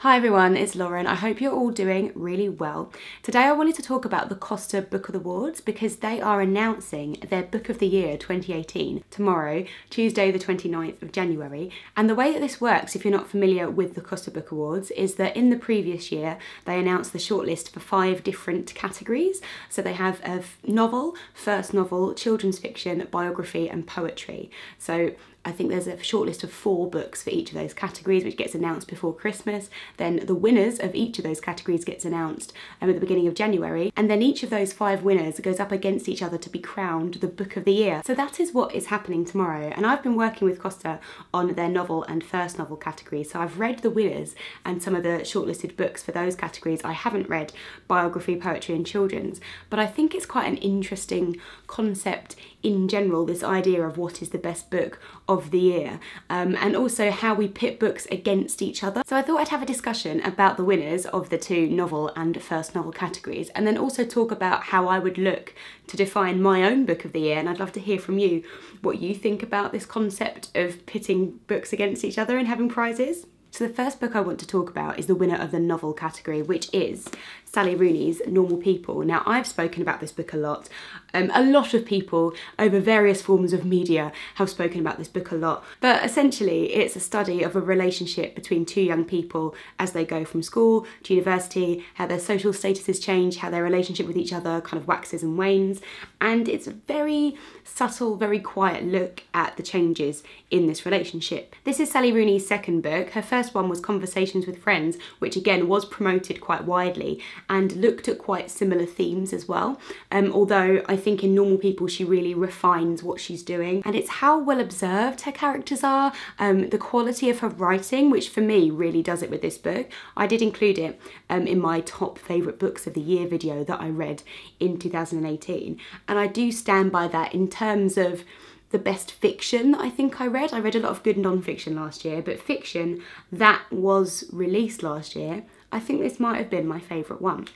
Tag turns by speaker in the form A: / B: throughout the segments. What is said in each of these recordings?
A: Hi everyone, it's Lauren. I hope you're all doing really well. Today I wanted to talk about the Costa Book Awards because they are announcing their Book of the Year 2018 tomorrow, Tuesday the 29th of January. And the way that this works, if you're not familiar with the Costa Book Awards, is that in the previous year they announced the shortlist for 5 different categories. So they have a novel, first novel, children's fiction, biography and poetry. So I think there's a shortlist of 4 books for each of those categories, which gets announced before Christmas. Then the winners of each of those categories gets announced at the beginning of January. And then each of those 5 winners goes up against each other to be crowned the Book of the Year. So that is what is happening tomorrow. And I've been working with Costa on their novel and first novel categories. So I've read the winners and some of the shortlisted books for those categories. I haven't read biography, poetry and children's, but I think it's quite an interesting concept in general, this idea of what is the best book of the year, and also how we pit books against each other. So I thought I'd have a discussion about the winners of the 2 novel and first novel categories, and then also talk about how I would look to define my own book of the year. And I'd love to hear from you what you think about this concept of pitting books against each other and having prizes. So the first book I want to talk about is the winner of the novel category, which is Sally Rooney's Normal People. Now, I've spoken about this book a lot. A lot of people over various forms of media have spoken about this book a lot. But essentially, it's a study of a relationship between 2 young people as they go from school to university, how their social statuses change, how their relationship with each other kind of waxes and wanes. And it's a very subtle, very quiet look at the changes in this relationship. This is Sally Rooney's second book. Her first one was Conversations with Friends, which again was promoted quite widely and looked at quite similar themes as well. Although I think in Normal People she really refines what she's doing, and it's how well observed her characters are, the quality of her writing, which for me really does it with this book. I did include it in my top favourite books of the year video that I read in 2018, and I do stand by that in terms of the best fiction that I think I read. I read a lot of good non-fiction last year, but fiction that was released last year, I think this might have been my favourite one.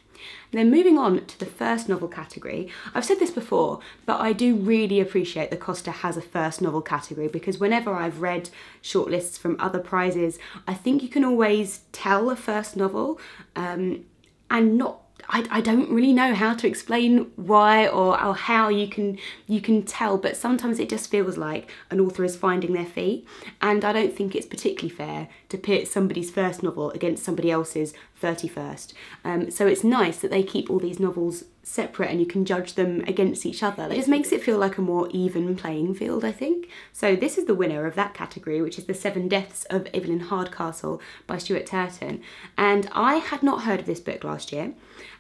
A: And then moving on to the first novel category, I've said this before, but I do really appreciate that Costa has a first novel category, because whenever I've read shortlists from other prizes, I think you can always tell a first novel and not I don't really know how to explain why or how you can tell, but sometimes it just feels like an author is finding their feet, and I don't think it's particularly fair to pit somebody's first novel against somebody else's 31st. So it's nice that they keep all these novels separate and you can judge them against each other. It just makes it feel like a more even playing field, I think. So this is the winner of that category, which is The 7 Deaths of Evelyn Hardcastle by Stuart Turton. And I had not heard of this book last year,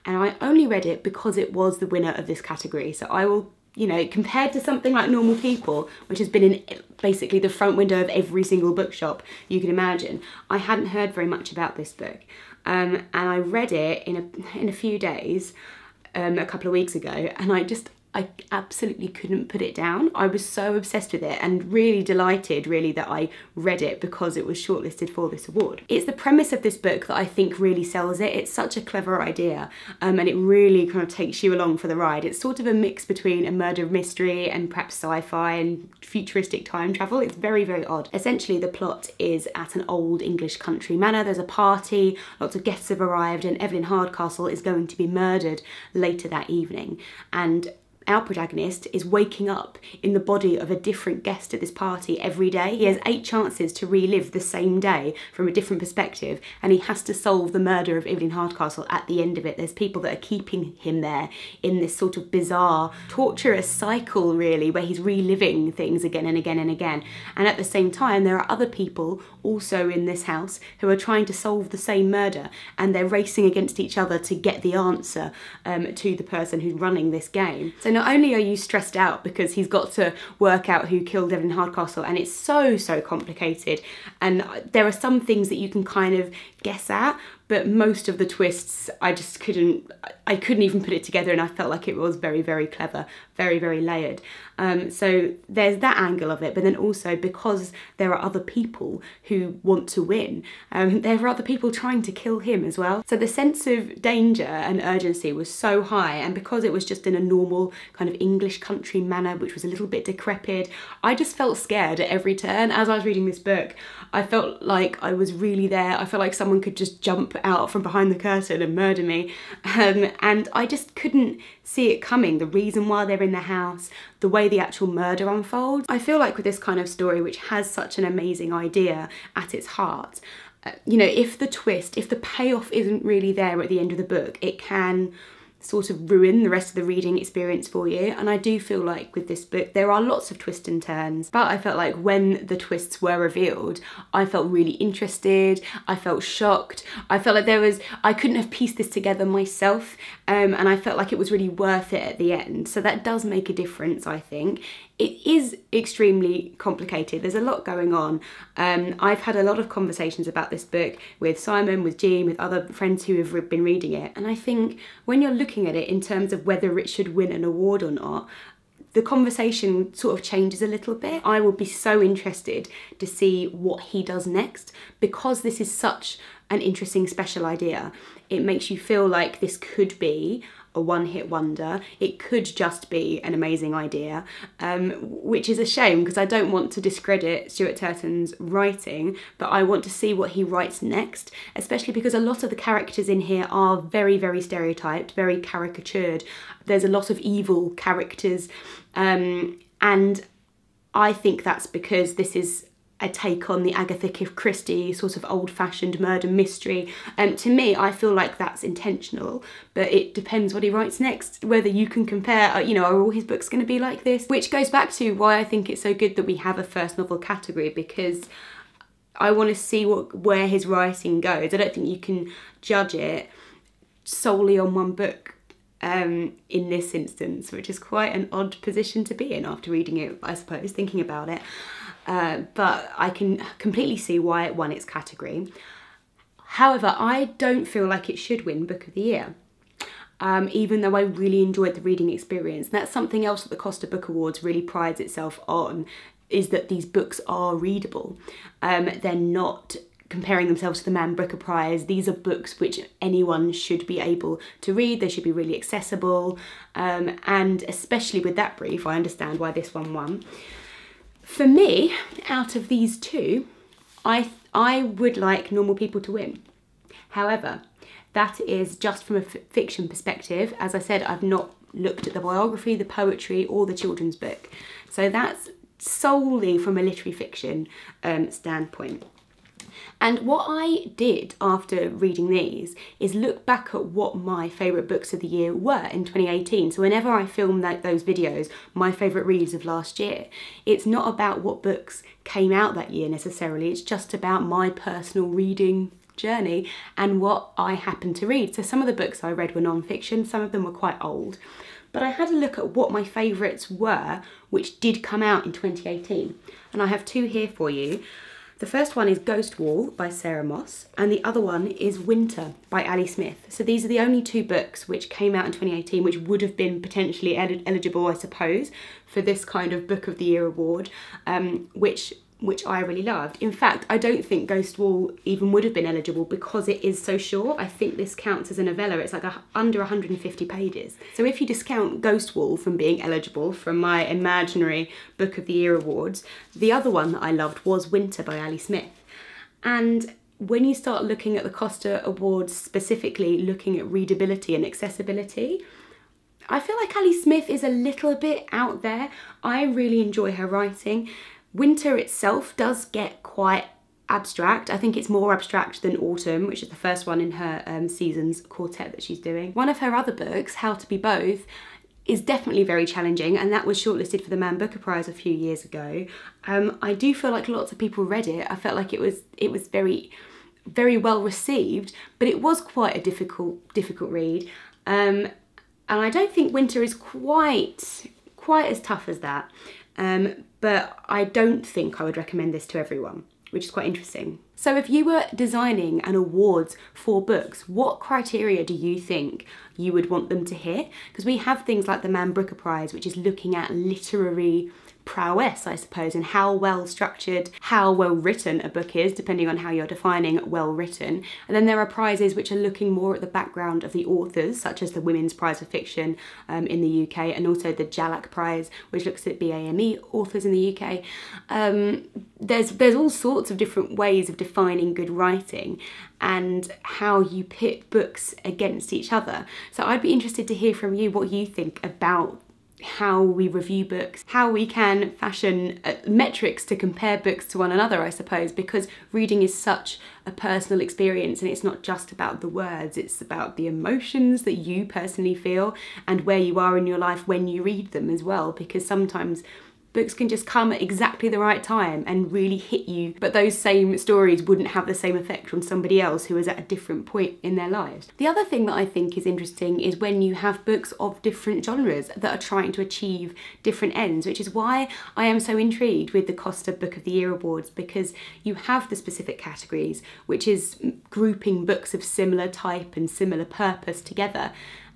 A: and I only read it because it was the winner of this category. So I will, you know, compared to something like Normal People, which has been in basically the front window of every single bookshop you can imagine, I hadn't heard very much about this book. And I read it in a few days, a couple of weeks ago, and I absolutely couldn't put it down. I was so obsessed with it and really delighted really that I read it because it was shortlisted for this award. It's the premise of this book that I think really sells it. It's such a clever idea, and it really kind of takes you along for the ride. It's sort of a mix between a murder mystery and perhaps sci-fi and futuristic time travel. It's very, very odd. Essentially the plot is at an old English country manor. There's a party, lots of guests have arrived, and Evelyn Hardcastle is going to be murdered later that evening. And our protagonist is waking up in the body of a different guest at this party every day. He has 8 chances to relive the same day from a different perspective, and he has to solve the murder of Evelyn Hardcastle at the end of it. There's people that are keeping him there in this sort of bizarre, torturous cycle really, where he's reliving things again and again and again. And at the same time, there are other people also in this house who are trying to solve the same murder, and they're racing against each other to get the answer to the person who's running this game. So not only are you stressed out because he's got to work out who killed Evelyn Hardcastle, and it's so complicated, and there are some things that you can kind of guess at, but most of the twists I couldn't even put it together, and I felt like it was very, very clever, very, very layered. So there's that angle of it, but then also because there are other people who want to win, there are other people trying to kill him as well. So the sense of danger and urgency was so high, and because it was just in a normal kind of English country manor, which was a little bit decrepit, I just felt scared at every turn. As I was reading this book, I felt like I was really there. I felt like someone someone could just jump out from behind the curtain and murder me. And I just couldn't see it coming, the reason why they're in the house, the way the actual murder unfolds. I feel like with this kind of story, which has such an amazing idea at its heart, you know, if the payoff isn't really there at the end of the book, it can sort of ruin the rest of the reading experience for you. And I do feel like with this book there are lots of twists and turns, but I felt like when the twists were revealed, I felt really interested, I felt shocked, I felt like I couldn't have pieced this together myself, and I felt like it was really worth it at the end. So that does make a difference, I think. It is extremely complicated, there's a lot going on. I've had a lot of conversations about this book with Simon, with Jean, with other friends who have been reading it, and I think when you're looking at it in terms of whether it should win an award or not, the conversation sort of changes a little bit. I will be so interested to see what he does next, because this is such an interesting special idea. It makes you feel like this could be a one-hit wonder. It could just be an amazing idea, which is a shame because I don't want to discredit Stuart Turton's writing, but I want to see what he writes next, especially because a lot of the characters in here are very, very stereotyped, very caricatured. There's a lot of evil characters, and I think that's because this is a take on the Agatha Christie sort of old-fashioned murder mystery. To me, I feel like that's intentional, but it depends what he writes next, whether you can compare, you know, are all his books going to be like this? Which goes back to why I think it's so good that we have a first novel category, because I want to see where his writing goes. I don't think you can judge it solely on one book in this instance, which is quite an odd position to be in after reading it, I suppose, thinking about it. But I can completely see why it won its category. However, I don't feel like it should win Book of the Year, even though I really enjoyed the reading experience. And that's something else that the Costa Book Awards really prides itself on, is that these books are readable. They're not comparing themselves to the Man Booker Prize. These are books which anyone should be able to read. They should be really accessible, and especially with that brief, I understand why this one won. For me, out of these two, I would like Normal People to win. However, that is just from a fiction perspective. As I said, I've not looked at the biography, the poetry, or the children's book. So that's solely from a literary fiction standpoint. And what I did after reading these is look back at what my favourite books of the year were in 2018. So whenever I film those videos, my favourite reads of last year, it's not about what books came out that year necessarily, it's just about my personal reading journey and what I happened to read. So some of the books I read were non-fiction, some of them were quite old. But I had a look at what my favourites were, which did come out in 2018. And I have two here for you. The first one is Ghost Wall by Sarah Moss, and the other one is Winter by Ali Smith. So these are the only two books which came out in 2018 which would have been potentially eligible, I suppose, for this kind of Book of the Year award, which I really loved. In fact, I don't think Ghost Wall even would have been eligible because it is so short. I think this counts as a novella. It's like under 150 pages. So if you discount Ghost Wall from being eligible from my imaginary Book of the Year awards, the other one that I loved was Winter by Ali Smith. And when you start looking at the Costa Awards, specifically looking at readability and accessibility, I feel like Ali Smith is a little bit out there. I really enjoy her writing. Winter itself does get quite abstract. I think it's more abstract than Autumn, which is the first one in her seasons quartet that she's doing. One of her other books, How to Be Both, is definitely very challenging, and that was shortlisted for the Man Booker Prize a few years ago. I do feel like lots of people read it. I felt like it was very, very well received, but it was quite a difficult read. And I don't think Winter is quite as tough as that. But I don't think I would recommend this to everyone, which is quite interesting. So if you were designing an awards for books, what criteria do you think you would want them to hit? Because we have things like the Man Booker Prize, which is looking at literary prowess, I suppose, and how well structured, how well written a book is, depending on how you're defining well written. And then there are prizes which are looking more at the background of the authors, such as the Women's Prize for Fiction in the UK, and also the Jalak Prize, which looks at BAME authors in the UK. There's all sorts of different ways of defining good writing and how you pit books against each other. So I'd be interested to hear from you what you think about how we review books, how we can fashion metrics to compare books to one another, I suppose, because reading is such a personal experience and it's not just about the words, it's about the emotions that you personally feel and where you are in your life when you read them as well, because sometimes books can just come at exactly the right time and really hit you, but those same stories wouldn't have the same effect on somebody else who is at a different point in their lives. The other thing that I think is interesting is when you have books of different genres that are trying to achieve different ends, which is why I am so intrigued with the Costa Book of the Year Awards, because you have the specific categories, which is grouping books of similar type and similar purpose together,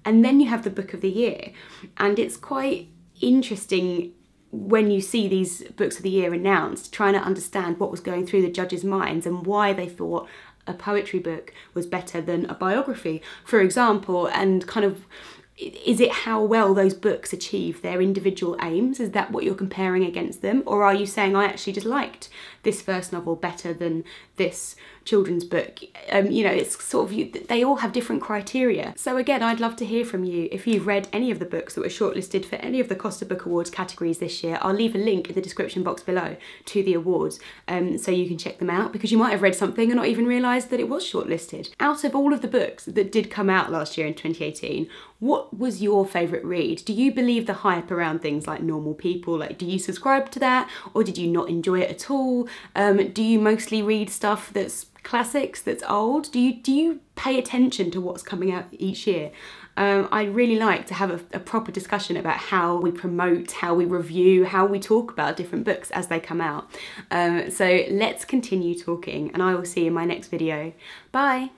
A: and then you have the Book of the Year, and it's quite interesting when you see these books of the year announced, trying to understand what was going through the judges' minds and why they thought a poetry book was better than a biography, for example, and kind of, is it how well those books achieve their individual aims? Is that what you're comparing against them? Or are you saying, I actually just liked this first novel better than this children's book? You know, it's sort of, they all have different criteria. So again, I'd love to hear from you if you've read any of the books that were shortlisted for any of the Costa Book Awards categories this year. I'll leave a link in the description box below to the awards so you can check them out, because you might have read something and not even realised that it was shortlisted. Out of all of the books that did come out last year in 2018, what was your favourite read? Do you believe the hype around things like Normal People? Like, do you subscribe to that, or did you not enjoy it at all? Do you mostly read stuff that's classics, that's old? Do you pay attention to what's coming out each year? I'd really like to have a proper discussion about how we promote, how we review, how we talk about different books as they come out. So let's continue talking, and I will see you in my next video. Bye!